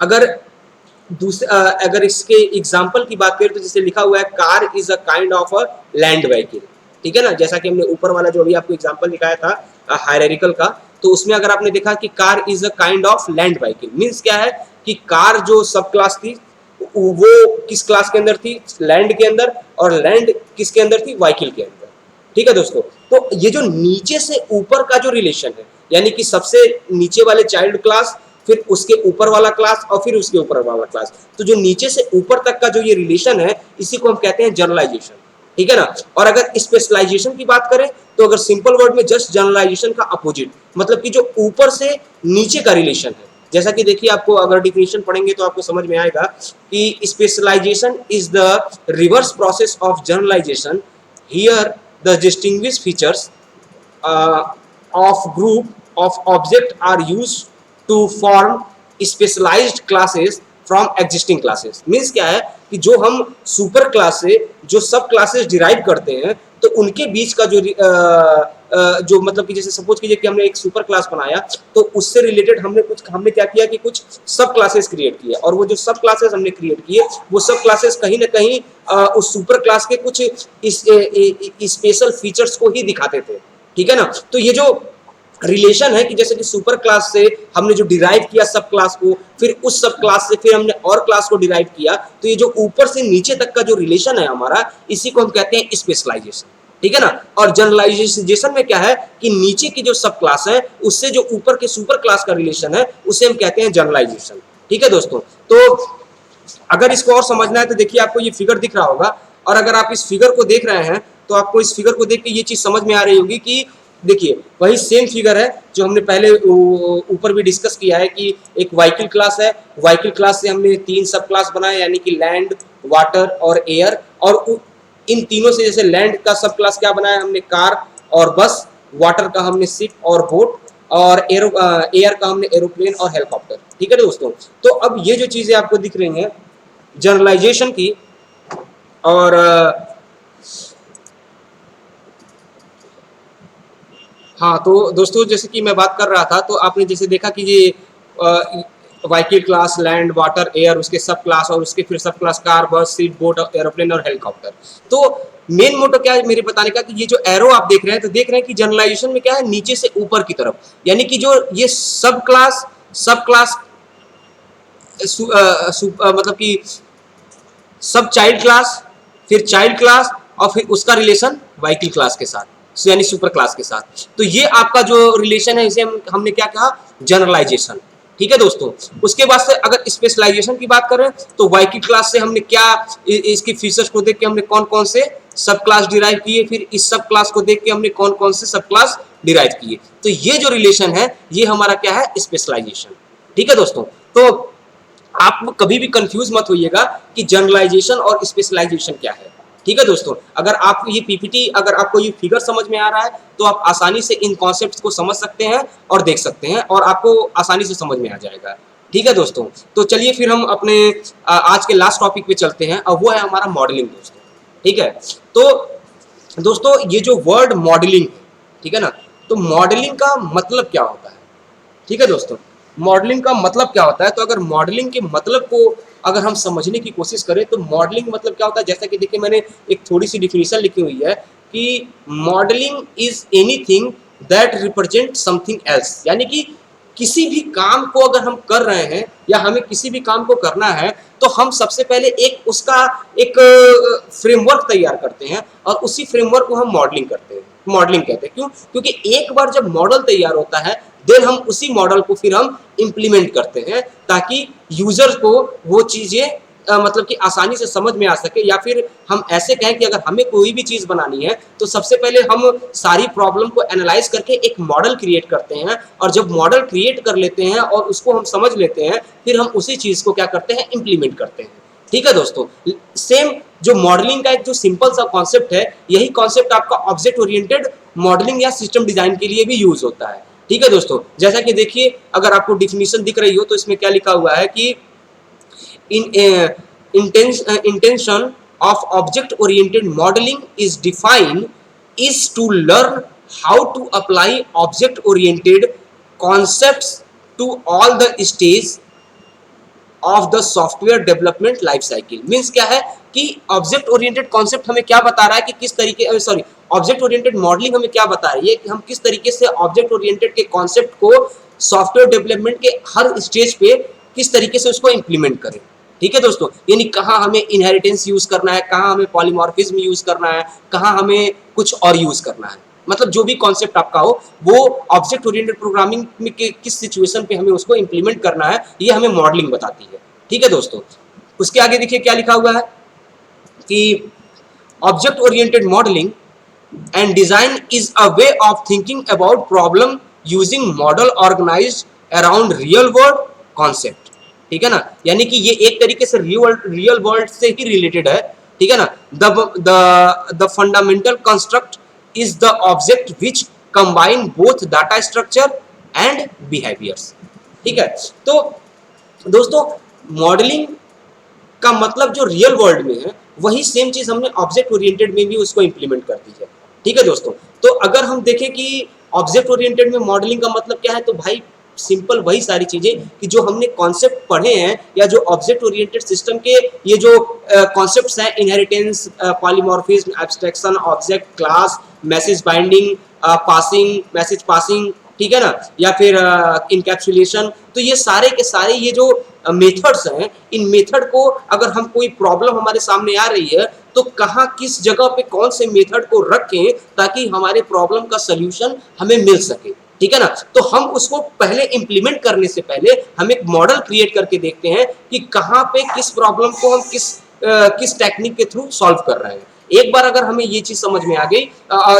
Speaker 1: अगर इसके एग्जाम्पल की बात करें तो जैसे लिखा हुआ है car is a kind of a land vehicle. ठीक है ना, जैसा कि हमने ऊपर वाला जो अभी आपको एग्जाम्पल दिखाया था हायरार्किकल का, तो उसमें अगर आपने देखा कि car is a kind of land vehicle, means क्या है कि कार जो सब क्लास थी वो किस क्लास के अंदर थी, लैंड के अंदर, और लैंड किसके अंदर थी, व्हीकल के अंदर। ठीक है दोस्तों, तो ये जो नीचे से ऊपर का जो रिलेशन है, यानी कि सबसे नीचे वाले चाइल्ड क्लास, फिर उसके ऊपर वाला क्लास और फिर उसके ऊपर वाला क्लास। तो जो नीचे से ऊपर तक का जो ये रिलेशन है इसी को हम कहते हैं जनरलाइजेशन, ठीक है ना। और अगर स्पेशलाइजेशन की बात करें तो अगर सिंपल वर्ड में जस्ट जनरलाइजेशन का अपोजिट, मतलब कि जो ऊपर से नीचे का रिलेशन है। जैसा कि देखिए आपको अगर डिफिनेशन पढ़ेंगे तो आपको समझ में आएगा कि specialization is the reverse process of generalization. Here the distinguish features of group of object are used to form specialized classes from existing classes। Means क्या है कि जो हम सुपर क्लास से जो सब क्लासेस डिराइव करते हैं तो उनके बीच का जो मतलब कि जैसे सपोज कीजिए कि हमने एक सुपर क्लास बनाया तो उससे रिलेटेड हमने क्या किया कि कुछ सब क्लासेस क्रिएट किए, और वो जो सब क्लासेस हमने क्रिएट किए वो सब क्लासेस कहीं ना कहीं उस सुपर क्लास के कुछ स्पेशल फीचर्स को ही दिखाते थे, ठीक है ना। तो ये जो रिलेशन है कि जैसे कि सुपर क्लास से हमने जो डिराइव किया सब क्लास को, फिर उस सब क्लास से फिर हमने और क्लास को डिराइव किया, तो ये जो ऊपर से नीचे तक का जो रिलेशन है हमारा इसी को हम कहते हैं स्पेशलाइजेशन, ठीक है ना। और जनरलाइजेशन में क्या है कि नीचे की जो सब क्लास है उससे जो ऊपर के सुपर क्लास का रिलेशन है उसे हम कहते हैं जनरलाइजेशन, ठीक है दोस्तों। तो अगर इसको और समझना है तो देखिए आपको ये फिगर दिख रहा होगा, और अगर आप इस फिगर को देख रहे हैं तो आपको इस फिगर को देख के ये चीज समझ में आ रही होगी कि देखिए वही सेम फिगर है जो हमने पहले ऊपर भी डिस्कस किया है कि एक व्हीकल क्लास है, व्हीकल क्लास से हमने 3 सब क्लास बनाए यानी कि लैंड, वाटर और एयर, और इन तीनों से जैसे लैंड का सब क्लास क्या बनाया हमने कार और बस, वाटर का हमने शिप और बोट, और एयर का हमने एरोप्लेन और हेलीकॉप्टर, ठीक है दोस्तों। तो अब ये जो चीजें आपको दिख रही हैं जनरलाइजेशन की, और हाँ तो दोस्तों जैसे कि मैं बात कर रहा था तो आपने जैसे देखा कि ये vehicle class, land, water, air, उसके सब क्लास और उसके फिर सब क्लास कार, बस, शिप, बोट, एरोप्लेन और हेलीकॉप्टर। तो मेन मोटो क्या है मेरे बताने का कि ये जो एरो आप देख रहे हैं तो देख रहे हैं कि जनरलाइजेशन में क्या है नीचे से ऊपर की तरफ, यानी कि जो ये सब क्लास मतलब कि सब चाइल्ड क्लास, फिर चाइल्ड क्लास और फिर उसका रिलेशन व्हीकल क्लास के साथ यानी सुपर क्लास के साथ। तो ये आपका जो रिलेशन है इसे हमने क्या कहा जनरलाइजेशन, ठीक है दोस्तों। उसके बाद से अगर स्पेशलाइजेशन की बात करें तो व्हीकल क्लास से हमने क्या इसकी फीचर्स को देख के हमने कौन कौन से सब क्लास डिराइव किए, फिर इस सब क्लास को देख के हमने कौन कौन से सब क्लास डिराइव किए। तो ये जो रिलेशन है ये हमारा क्या है स्पेशलाइजेशन, ठीक है दोस्तों। तो आप कभी भी कंफ्यूज मत होइएगा कि जनरलाइजेशन और स्पेशलाइजेशन क्या है, ठीक है दोस्तों। अगर आप ये पीपीटी, अगर आपको ये फिगर समझ में आ रहा है तो आप आसानी से इन कॉन्सेप्ट्स को समझ सकते हैं और देख सकते हैं और आपको आसानी से समझ में आ जाएगा, ठीक है दोस्तों। तो चलिए फिर हम अपने आज के लास्ट टॉपिक पे चलते हैं और वो है हमारा मॉडलिंग दोस्तों, ठीक है। तो दोस्तों ये जो वर्ड मॉडलिंग है, ठीक है ना, तो मॉडलिंग का मतलब क्या होता है, ठीक है दोस्तों। मॉडलिंग का मतलब क्या होता है, तो अगर मॉडलिंग के मतलब को अगर हम समझने की कोशिश करें तो मॉडलिंग मतलब क्या होता है, जैसा कि देखिए मैंने एक थोड़ी सी डिफिनेशन लिखी हुई है कि modelling is anything that represent something else, यानी कि किसी भी काम को अगर हम कर रहे हैं या हमें किसी भी काम को करना है तो हम सबसे पहले एक उसका एक फ्रेमवर्क तैयार करते हैं और उसी फ्रेमवर्क को हम मॉडलिंग करते हैं, मॉडलिंग कहते हैं। क्यों? क्योंकि एक बार जब मॉडल तैयार होता है देन हम उसी मॉडल को फिर हम इम्प्लीमेंट करते हैं ताकि यूजर्स को वो चीजें मतलब कि आसानी से समझ में आ सके, या फिर हम ऐसे कहें कि अगर हमें कोई भी चीज बनानी है तो सबसे पहले हम सारी प्रॉब्लम को एनालाइज करके एक मॉडल क्रिएट करते हैं, और जब मॉडल क्रिएट कर लेते हैं और उसको हम समझ लेते हैं फिर हम उसी चीज को क्या करते हैं इम्प्लीमेंट करते हैं, ठीक है दोस्तों। सेम जो मॉडलिंग का एक जो सिंपल सा कॉन्सेप्ट है यही कॉन्सेप्ट आपका ऑब्जेक्ट ओरिएंटेड मॉडलिंग या सिस्टम डिजाइन के लिए भी यूज होता है, ठीक है दोस्तों। जैसा कि देखिए अगर आपको डिफिनीशन दिख रही हो तो इसमें क्या लिखा हुआ है कि intention of object oriented modeling is defined is to learn how to apply object oriented concepts to all the stage of the software development life cycle। Means क्या है कि ऑब्जेक्ट ओरिएंटेड कॉन्सेप्ट हमें क्या बता रहा है कि किस तरीके ऑब्जेक्ट ओरिएंटेड मॉडलिंग हमें क्या बता रही है कि हम किस तरीके से ऑब्जेक्ट ओरिएंटेड के कॉन्सेप्ट को सॉफ्टवेयर डेवलपमेंट के हर स्टेज पे किस तरीके से उसको इंप्लीमेंट करें, ठीक है दोस्तों। यानी कहाँ हमें इनहेरिटेंस यूज करना है, कहाँ हमें पॉलीमॉर्फिज्म यूज करना है, कहाँ हमें कुछ और यूज करना है, मतलब जो भी कॉन्सेप्ट आपका हो वो ऑब्जेक्ट ओरिएंटेड प्रोग्रामिंग में किस सिचुएशन पे हमें उसको इंप्लीमेंट करना है, ये हमें मॉडलिंग बताती है। ठीक है दोस्तों, उसके आगे देखिए क्या लिखा हुआ है कि object oriented modelling and design is a way of thinking about problem using model organized around real world concept। ठीक है ना, यानी कि ये एक तरीके से रियल वर्ल्ड से ही रिलेटेड है। ठीक है ना, the fundamental construct is the object which combine both data structure and behaviours. ठीक है, तो दोस्तों मॉडलिंग का मतलब जो रियल वर्ल्ड में है वही सेम चीज हमने ऑब्जेक्ट ओरिएंटेड में भी उसको इंप्लीमेंट कर दी है। ठीक है दोस्तों, तो अगर हम देखें कि ऑब्जेक्ट ओरिएंटेड में मॉडलिंग का मतलब क्या है, तो भाई सिंपल वही सारी चीजें कि जो हमने कॉन्सेप्ट पढ़े हैं या जो ऑब्जेक्ट ओरिएंटेड सिस्टम के ये जो कॉन्सेप्ट्स हैं, inheritance, polymorphism, abstraction, object, class, message binding, passing, message passing, ठीक है ना, या फिर इनकैप्सुलेशन, तो ये सारे के सारे ये जो मेथड्स हैं, इन मेथड को अगर हम कोई प्रॉब्लम हमारे सामने आ रही है तो कहाँ किस जगह पे कौन से मेथड को रखें ताकि हमारे प्रॉब्लम का सल्यूशन हमें मिल सके। ठीक है ना, तो हम उसको पहले इंप्लीमेंट करने से पहले हम एक मॉडल क्रिएट करके देखते हैं कि कहाँ पे किस प्रॉब्लम को हम किस टेक्निक के थ्रू सॉल्व कर रहे हैं। एक बार अगर हमें ये चीज समझ में आ गई,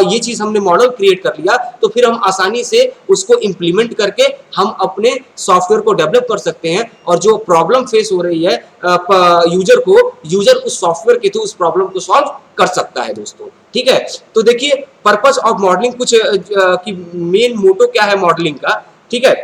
Speaker 1: ये चीज हमने मॉडल क्रिएट कर लिया, तो फिर हम आसानी से उसको इंप्लीमेंट करके हम अपने सॉफ्टवेयर को डेवलप कर सकते हैं और जो प्रॉब्लम फेस हो रही है यूजर उस सॉफ्टवेयर के थ्रू उस प्रॉब्लम को सॉल्व कर सकता है दोस्तों। ठीक है, तो देखिए पर्पस ऑफ मॉडलिंग कुछ की मेन मोटो क्या है मॉडलिंग का। ठीक है,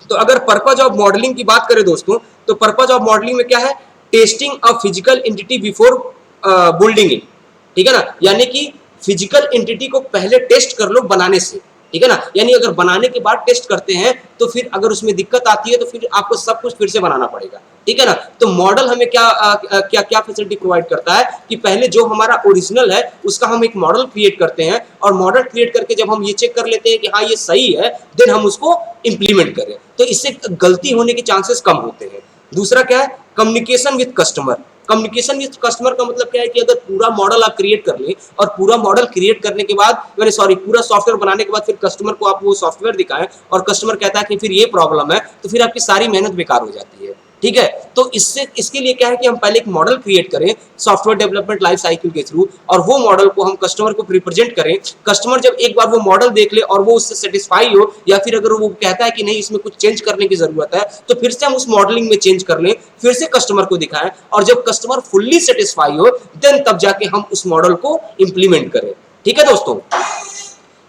Speaker 1: तो अगर पर्पस ऑफ मॉडलिंग की बात करें दोस्तों, तो पर्पस ऑफ मॉडलिंग में क्या है, testing a physical entity before building it. ठीक है ना, यानी कि फिजिकल एंटिटी को पहले टेस्ट कर लो बनाने से। ठीक है ना, यानी अगर बनाने के बाद टेस्ट करते हैं तो फिर अगर उसमें दिक्कत आती है तो फिर आपको सब कुछ फिर से बनाना पड़ेगा। ठीक है ना, तो मॉडल हमें क्या फैसिलिटी प्रोवाइड करता है कि पहले जो हमारा ओरिजिनल है उसका हम एक मॉडल क्रिएट करते हैं और मॉडल क्रिएट करके जब हम ये चेक कर लेते हैं कि हाँ ये सही है, देन हम उसको इंप्लीमेंट करें, तो इससे गलती होने के चांसेस कम होते हैं। दूसरा क्या है, communication with customer. Communication with customer का मतलब क्या है कि अगर पूरा मॉडल आप क्रिएट कर लें और पूरा मॉडल क्रिएट करने के बाद पूरा सॉफ्टवेयर बनाने के बाद फिर कस्टमर को आप वो सॉफ्टवेयर दिखाएं और कस्टमर कहता है कि फिर ये प्रॉब्लम है, तो फिर आपकी सारी मेहनत बेकार हो जाती है। ठीक है, तो इसके लिए क्या है कि हम पहले एक मॉडल क्रिएट करें सॉफ्टवेयर डेवलपमेंट लाइफ साइकिल के थ्रू और वो मॉडल को हम कस्टमर को रिप्रेजेंट करें। कस्टमर जब एक बार वो मॉडल देख ले और वो उससे सेटिस्फाई हो या फिर अगर वो कहता है कि नहीं इसमें कुछ चेंज करने की जरूरत है, तो फिर से हम उस मॉडलिंग में चेंज कर लें, फिर से कस्टमर को दिखाएं और जब कस्टमर फुल्ली सेटिस्फाई हो देन तब जाके हम उस मॉडल को इंप्लीमेंट करें। ठीक है दोस्तों,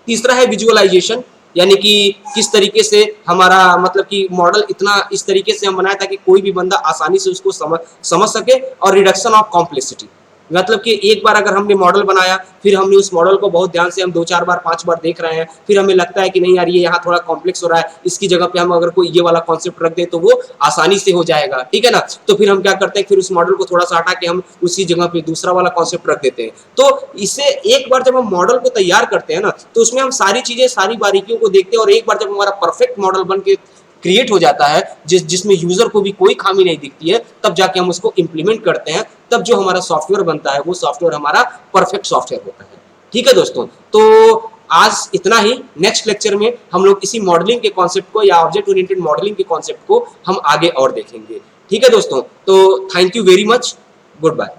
Speaker 1: तीसरा है विजुअलाइजेशन, यानी कि किस तरीके से हमारा मतलब कि मॉडल इतना इस तरीके से हम बनाया ताकि कोई भी बंदा आसानी से उसको समझ सके। और रिडक्शन ऑफ कॉम्प्लेक्सिटी, मतलब कि एक बार अगर हमने मॉडल बनाया फिर हमने उस मॉडल को बहुत ध्यान से हम 2-4 बार 5 बार देख रहे हैं, फिर हमें लगता है कि नहीं यार ये यहाँ थोड़ा कॉम्प्लेक्स हो रहा है, इसकी जगह पे हम अगर कोई ये वाला कॉन्सेप्ट रख दे तो वो आसानी से हो जाएगा। ठीक है ना, तो फिर हम क्या करते हैं, फिर उस मॉडल को थोड़ा सा हटा के हम उसी जगह पे दूसरा वाला कॉन्सेप्ट रख देते हैं। तो इससे एक बार जब हम मॉडल को तैयार करते हैं ना तो उसमें हम सारी चीजें सारी बारीकियों को देखते हैं और एक बार जब हमारा परफेक्ट मॉडल बन के क्रिएट हो जाता है जिसमें यूजर को भी कोई खामी नहीं दिखती है, तब जाके हम उसको इंप्लीमेंट करते हैं, तब जो हमारा सॉफ्टवेयर बनता है वो सॉफ्टवेयर हमारा परफेक्ट सॉफ्टवेयर होता है। ठीक है दोस्तों, तो आज इतना ही। नेक्स्ट लेक्चर में हम लोग इसी मॉडलिंग के कॉन्सेप्ट को या ऑब्जेक्ट ओरिएंटेड मॉडलिंग के कॉन्सेप्ट को हम आगे और देखेंगे। ठीक है दोस्तों, तो thank you very much, good bye.